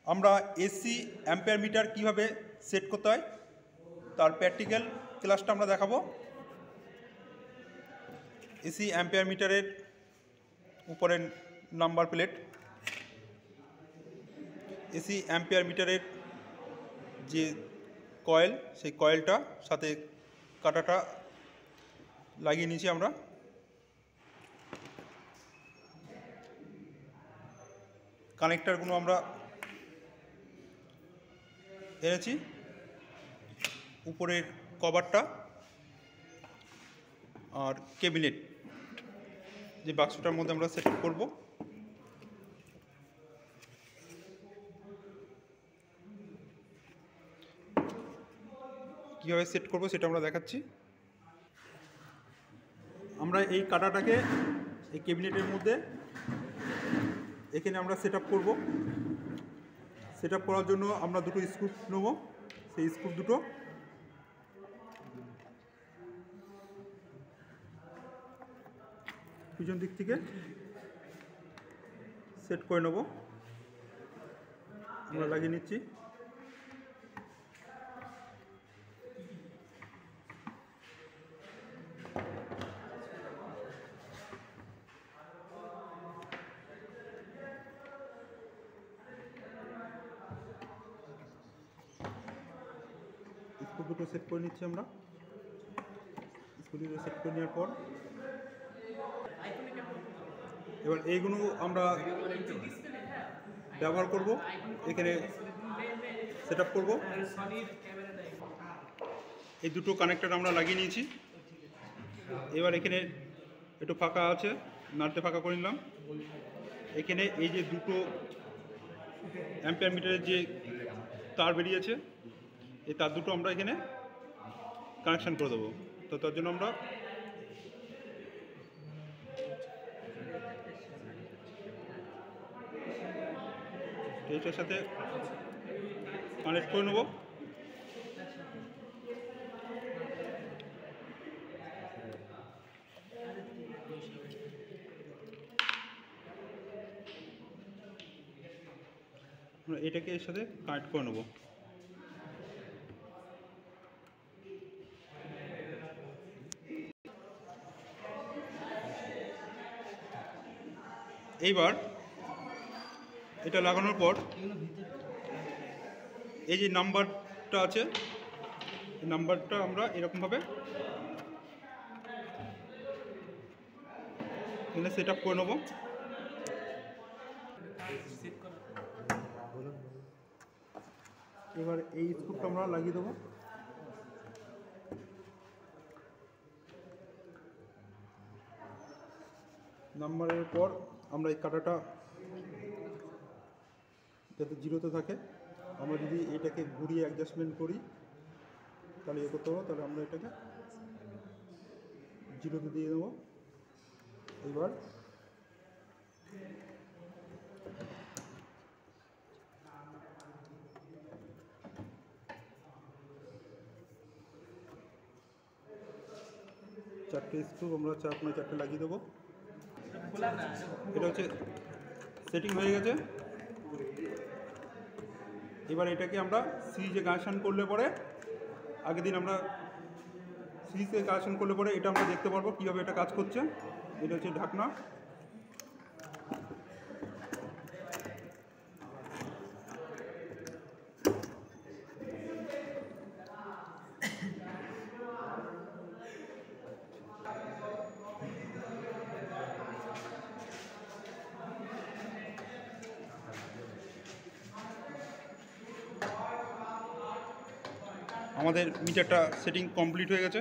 আমরা AC ampere metre কীভাবে set করতে হয় তার প্র্যাকটিক্যাল ক্লাসটা আমরা দেখাবো। এসি অ্যাম্পিয়ার মিটারের উপরের নাম্বার প্লেট, এসি অ্যাম্পিয়ার মিটারের যে কয়েল, সেই কয়েলটা সাথে কাটাটা লাগিয়ে নিয়েছি আমরা। কানেক্টারগুলো আমরা এনেছি, উপরের কভারটা আর ক্যাবিনেট যে বাক্সটার মধ্যে আমরা সেট করব। কীভাবে সেট করব সেটা আমরা দেখাচ্ছি। আমরা এই কাটাটাকে এই ক্যাবিনেটের মধ্যে এখানে আমরা সেট আপ করবো। সেট আপ করার জন্য আমরা দুটো স্ক্রু নেব। সেই স্ক্রু দুটো পিছন দিক থেকে সেট করে নেব। আমরা লাগিয়ে নিচ্ছি। স্ক্রু দুটো সেট করে নিচ্ছি আমরা। স্ক্রু দুটো সেট করে নেওয়ার পর এবার এইগুলো আমরা ব্যবহার করব, এখানে সেট আপ করবো। এই দুটো কানেক্টর আমরা লাগিয়ে নিয়েছি। এবার এখানে একটু ফাঁকা আছে, নাটে ফাঁকা করে নিলাম। এখানে এই যে দুটো অ্যাম্পিয়ার মিটারের যে তার বেরিয়েছে, এই তার দুটো আমরা এখানে কানেকশান করে দেবো। তো তার জন্য আমরা এইটার সাথে কানেক্ট করে নেব। আমরা এটাকে এর সাথে কানেক্ট করে নেব। এইবার এটা লাগানোর পর এই যে নাম্বারটা আছে, এই নাম্বারটা আমরা এরকমভাবে এখানে সেট আপ করে নেব। এবার এই স্ক্রুটা আমরা লাগিয়ে দেবো। নাম্বারের পর আমরা এই কাটাটা যাতে জিরোতে থাকে, আমরা যদি এটাকে ঘুরিয়ে অ্যাডজাস্টমেন্ট করি তাহলে এ করতে হবে। তাহলে আমরা এটাকে জিরোতে দিয়ে দেবো। এবার চারটে স্ক্রু আমরা চারটে লাগিয়ে দেবো। এটা হচ্ছে সেটিং হয়ে গেছে। এবার এটাকে আমরা সিরিজে কানেকশান করলে পরে, আগের দিন আমরা সিরিজে কানেকশান করলে পরে এটা আমরা দেখতে পারবো কীভাবে এটা কাজ করছে। এটা হচ্ছে ঢাকনা। আমাদের মিটারটা সেটিং কমপ্লিট হয়ে গেছে।